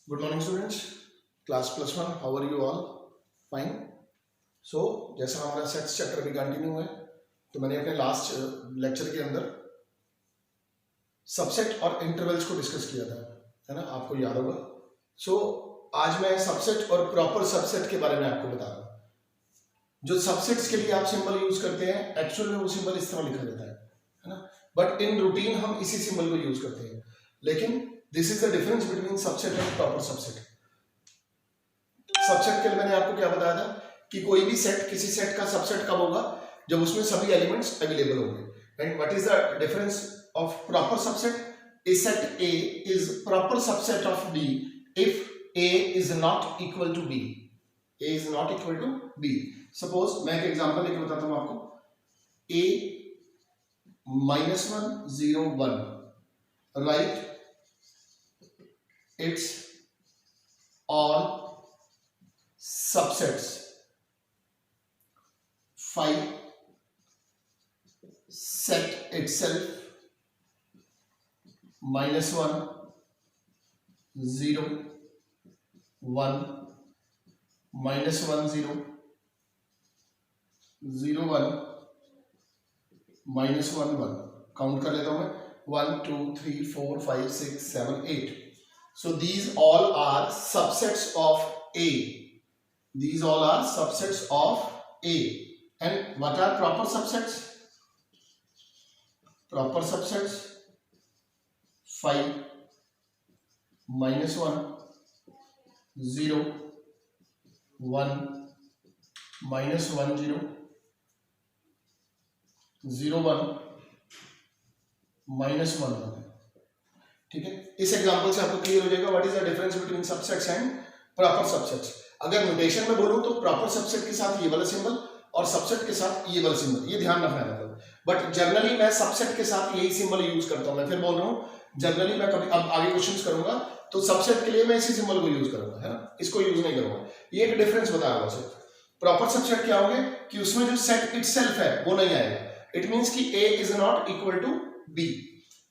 Good morning students, class +1, how are you all? Fine. So जैसा हमारा sets chapter भी continue है, तो मैंने अपने लास्ट लेक्चर के अंदर सबसेट और इंटरवल्स को डिस्कस किया था, है ना, आपको याद होगा। सो आज मैं सबसेट और प्रॉपर सबसेट के बारे में आपको बता रहा हूँ। जो सबसेट्स के लिए आप सिंबल यूज करते हैं, एक्चुअल में वो सिंबल इस तरह लिखा रहता है ना, बट इन रूटीन हम इसी सिंबल को यूज करते हैं। लेकिन this is the difference between subset and proper subset. Subset के लिए मैंने आपको क्या बताया था कि कोई भी सेट, किसी सेट का सबसेट कब होगा, जब उसमें सभी एलिमेंट्स अवेलेबल होंगे। And what is the difference of proper subset? A set A is proper subset of B if A is not equal to B. A is not equal to B. Suppose मैं एक example लेके बताता हूँ आपको। A -1 0 1, right? It's all subsets 5 set itself -1 0 1 -1 0 0 1 -1 1। Count कर लेता हूं मैं, 1 2 3 4 5 6 7 8। So these all are subsets of A. These all are subsets of A. And what are proper subsets? Proper subsets 5 -1 0 1 -1 0 0 1 -1 1। ठीक है, इस एग्जांपल से आपको क्लियर हो जाएगा what is the difference between subsets and proper subsets. अगर notation में बोलूं तो प्रॉपर सबसेट के साथ ये वाला सिंबल और सबसेट के साथ ये वाला सिंबल, ये ध्यान रखना है मतलब। बट जनरली मैं सबसेट के साथ यही सिंबल यूज करता हूं। मैं फिर बोल रहा हूं, जनरली मैं कभी अब आगे क्वेश्चंस करूंगा तो सबसेट के लिए मैं इसी सिंबल को यूज करूंगा, है ना, इसको यूज नहीं करूंगा। ये एक डिफरेंस बता रहा हूं सिर्फ। प्रॉपर सबसेट क्या होंगे कि उसमें जो सेट इटसेल्फ है वो नहीं आएगा। इट मींस कि A is not equal to B।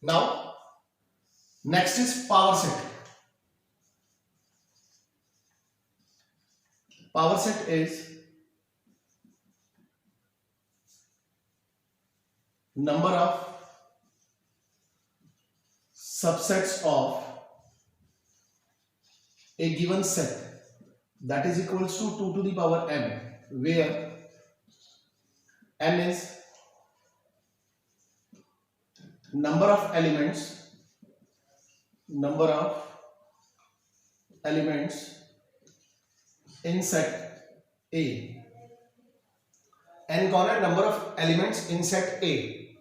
Now next is power set. Power set is number of subsets of a given set that is equals to 2 to the power n, where n is number of elements in set A। n कौन है? Number of elements in set A।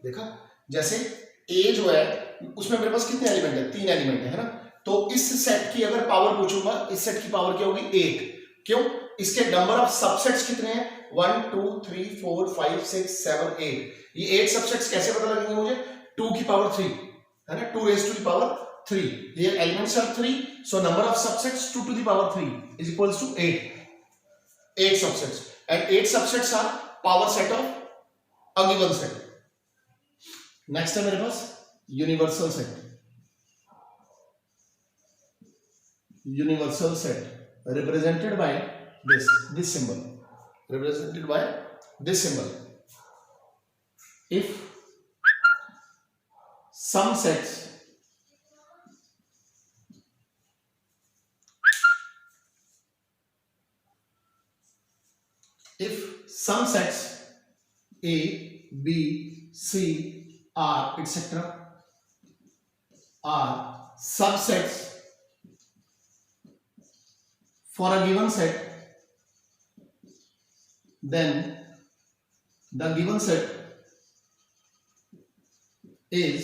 देखा, जैसे A जो है उसमें मेरे पास कितने element है? 3 एलिमेंट है ना। तो इस सेट की अगर पावर पूछूंगा, इस सेट की पावर क्या होगी? 1। क्यों? इसके नंबर ऑफ सबसेट्स कितने हैं? 1 2 3 4 5 6 7 8। ये 8 सबसेट्स कैसे पता लगेंगे मुझे? 2 की पावर 3, है ना, 2 raised to the power 3। ये elements are 3, so number of subsets 2 to the power 3 is equals to 8। 8 subsets, and 8 subsets are power set of a given set. Next है मेरे पास universal set. Universal set represented by this symbol, represented by this symbol. If some sets A, B, C, R, etc. are subsets for a given set, then the given set is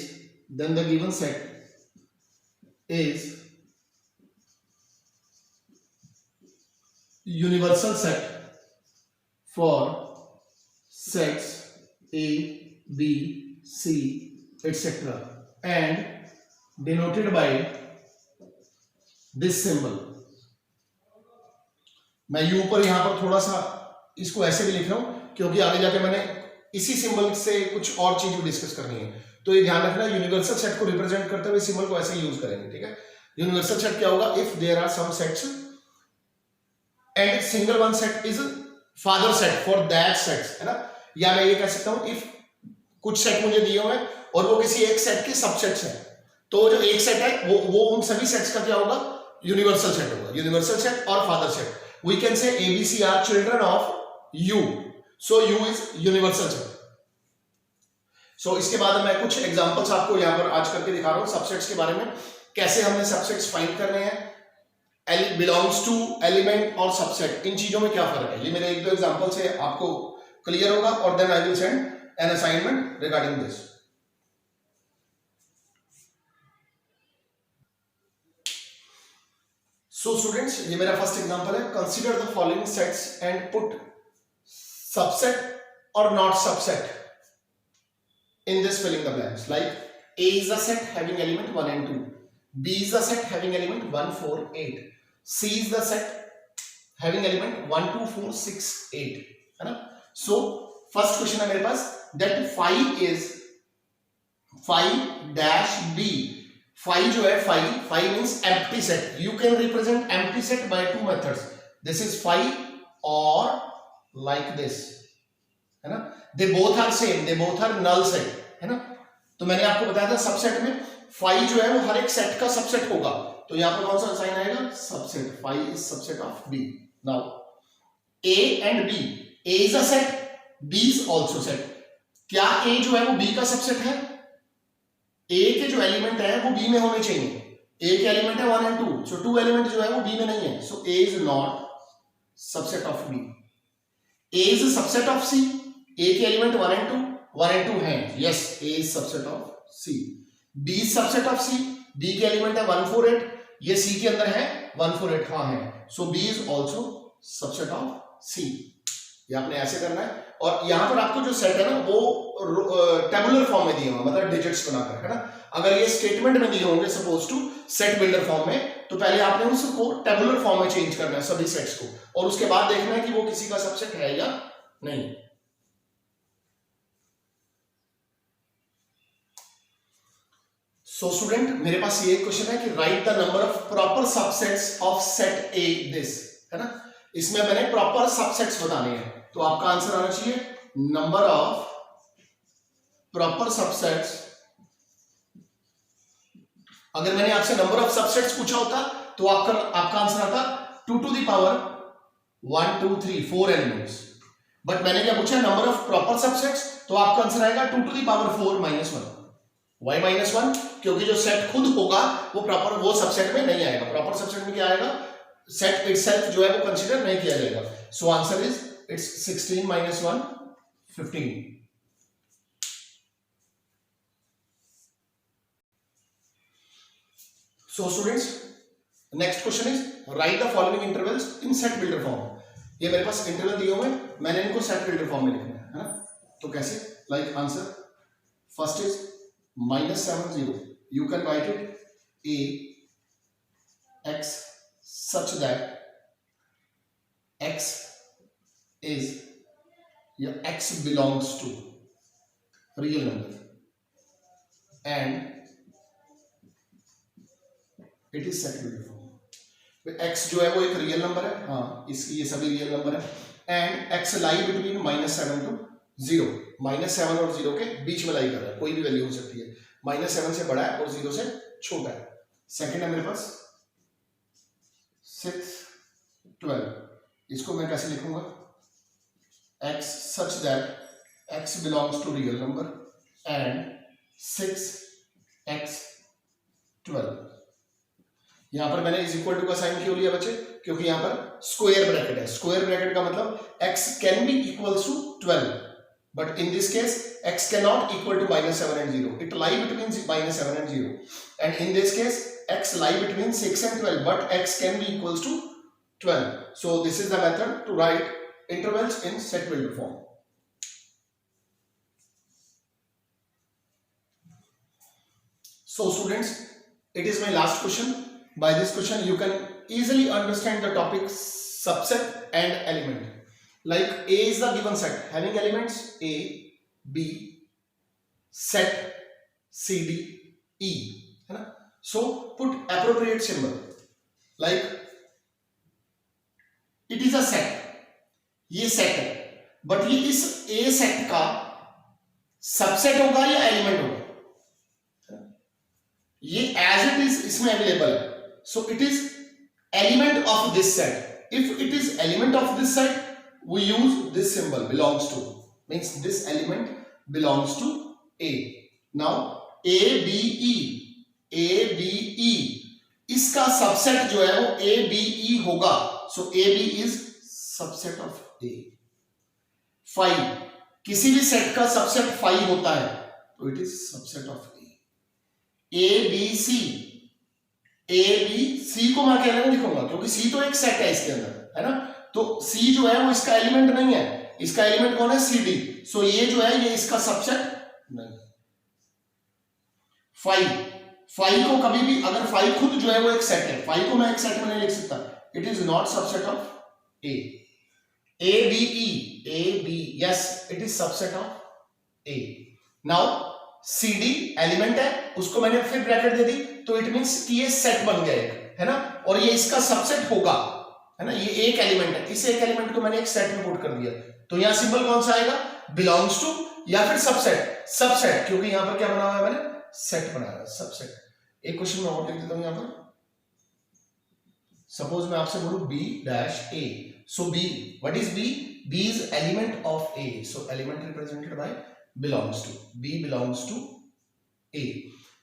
universal set for sets A, B, C, etc. and denoted by this symbol। मैं you पर यहां पर थोड़ा सा इसको ऐसे भी लिख रहा हूं क्योंकि आगे जाके मैंने इसी सिंबल से कुछ और चीज भी डिस्कस करनी है। तो ये ध्यान रखना, यूनिवर्सल सेट को रिप्रेजेंट करते हुए सिंबल को ऐसे यूज करेंगे, ठीक है। यूनिवर्सल सेट क्या होगा? If there are some sets and single one set is father set for that sets, है ना। या मैं ये कह सकता हूं इफ कुछ सेट मुझे दिए हुए और वो किसी एक सेट के सबसेट्स हैं, तो जो एक सेट है वो उन सभी सेट्स का क्या होगा? यूनिवर्सल सेट होगा। यूनिवर्सल सेट और father set, we can say ABC are children of U, so U is universal set. So इसके बाद मैं कुछ एग्जांपल्स आपको यहां पर आज करके दिखा रहा हूं सबसेट्स के बारे में, कैसे हमने सबसेट्स फाइंड करने हैं, बिलोंग्स टू, एलिमेंट और सबसेट, इन चीजों में क्या फर्क है। ये मेरे एक दो एग्जांपल से आपको क्लियर होगा और then I will send an assignment regarding this. So students, ये मेरा फर्स्ट एग्जांपल है। Consider the following sets and put subset और not subset in this filling the blanks. Like A is the set having element 1 and 2, B is the set having element 1 4 8, C is the set having element 1 2 4 6 8, है ना। So first question है मेरे पास that phi is phi dash B। phi जो है phi means empty set, you can represent empty set by two methods, this is phi or like this, है ना। they both are same, they both are null set, है ना। तो मैंने आपको बताया था सबसेट में फाई जो है वो हर एक सेट का सबसेट होगा, तो यहां पर कौन सा साइन आएगा? Subset. Phi is subset of B. Now A and B, A is a set, B is also set. क्या ए जो है वो बी का सबसेट है? ए के जो एलिमेंट है वो बी में होने चाहिए। ए के एलिमेंट है 1 and 2, सो 2 एलिमेंट जो है वो बी में नहीं है, so A is not subset of B. A is a subset of C, A के एलिमेंट 1 and 2 हैं, yes, A is subset of C. B is subset of C, B के element है 1 4 8, ये सी के अंदर है 1 4 8, हाँ है, so B is also subset of C. ये आपने ऐसे करना है। और यहां पर आपको जो सेट है ना वो टेबुलर फॉर्म में दिए होंगे, मतलब डिजिट्स बनाकर, है ना। अगर ये स्टेटमेंट में दिए होंगे suppose two set builder form में, तो पहले आपने उसको टेबुलर फॉर्म में चेंज करना है सभी सेट्स को, और उसके बाद देखना है कि वो किसी का सबसेट है या नहीं। सो स्टूडेंट, मेरे पास ये क्वेश्चन है कि right the number of proper subsets of set A this, है ना। इसमें मैंने प्रॉपर सबसेट्स बताने हैं, तो आपका आंसर आना चाहिए नंबर ऑफ प्रॉपर सबसेट्स। अगर मैंने आपसे नंबर ऑफ सबसेट्स पूछा होता तो आपका आंसर आता 2 to the power 1 2 3 4 elements, but मैंने क्या पूछा? नंबर ऑफ प्रॉपर सबसेट्स, तो आपका आंसर आएगा 2 to the power 4 -1। y -1, क्योंकि जो सेट खुद होगा वो प्रॉपर वो सबसेट में नहीं आएगा। प्रॉपर सबसेट में क्या आएगा? सेट इटसेल्फ जो है वो कंसीडर नहीं किया जाएगा। So answer is it's 16 - 1 15। So students, next question is right the following intervals in set builder form. ये मेरे पास इंटरवल दिए हुए हैं, मैंने इनको सेट बिल्डर फॉर्म में लिखना है ना। तो कैसे? Like answer first is -7 0, you can write it a x such that x is your x belongs to real number and it is set builder form. x जो है वो एक रियल नंबर है, हाँ इसकी ये सभी रियल नंबर है, and x lie between -7 to 0, -7 और 0 के बीच में लाई कर रहा है, कोई भी वैल्यू हो सकती है, -7 से बड़ा है और 0 से छोटा है। सेकंड है मेरे पास 6 12, इसको मैं कैसे लिखूंगा? x such that x belongs to real number and 6x 12। यहां पर मैंने इज इक्वल टू का साइन क्यों लिया बच्चे? क्योंकि यहां पर स्क्वायर ब्रैकेट है। स्क्वायर ब्रैकेट का मतलब x can be equals to 12, but in this case x cannot equal to -7 and 0, it lie between -7 and 0, and in this case x lie between 6 and 12, but x can be equals to 12. So this is the method to write intervals in set builder form. So students, it is my last question. By this question you can easily understand the topic subset and element. Like A is the given set having elements A, B, set C, D, E, है ना। So put appropriate symbol like it is a set. ये set है, but ये इस ए set का subset होगा या element होगा? ये एज इट इज इसमें अवेलेबल है, so it is element of this set. If it is element of this set, we use this symbol belongs to, means this element belongs to A. Now A B E, इसका सबसेट जो है वो A B E होगा, so A B is subset of A. 5, किसी भी set का subset 5 होता है तो it is subset of A. A B C को मैं अकेले नहीं लिखूंगा क्योंकि सी तो एक सेट है इसके अंदर, है ना. तो सी जो है वो इसका एलिमेंट नहीं है, इसका एलिमेंट कौन है? C D. सो ये जो है ये इसका सबसेट नहीं. 5 को कभी भी, अगर 5 खुद जो है वो एक सेट है, 5 को मैं एक सेट में नहीं लिख सकता. It is not subset of A. A B, yes it is subset of A. Now C D element है, उसको मैंने फिर ब्रैकेट दे दी, तो इट मींस कि ये सेट बन गया एक, है ना, और ये इसका सबसेट होगा, है ना. ये एक एलिमेंट है, इस एक एलिमेंट को मैंने एक सेट में पुट कर दिया, तो यहां सिंबल कौन सा आएगा? बिलोंग्स टू या फिर सबसेट, क्योंकि यहां पर क्या बना हुआ है? मैंने सेट बनाया है, सबसेट. एक क्वेश्चन में और लिख देता हूं यहां पर. सपोज मैं आपसे बोलूं B dash A, so B, what is B? B is element of A, so element represented by belongs to. B belongs to A.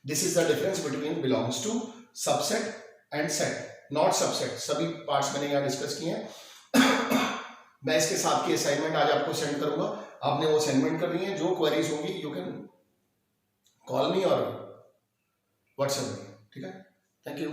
This is the difference between belongs to, subset and set. Not subset. सभी parts मैंने यहाँ discuss किए हैं. मैं इसके साथ की assignment आज आपको सेंड करूंगा, आपने वो असाइनमेंट करनी है. जो क्वेरीज होंगी यू कैन कॉल मी और व्हाट्सएप में. ठीक है, थैंक यू.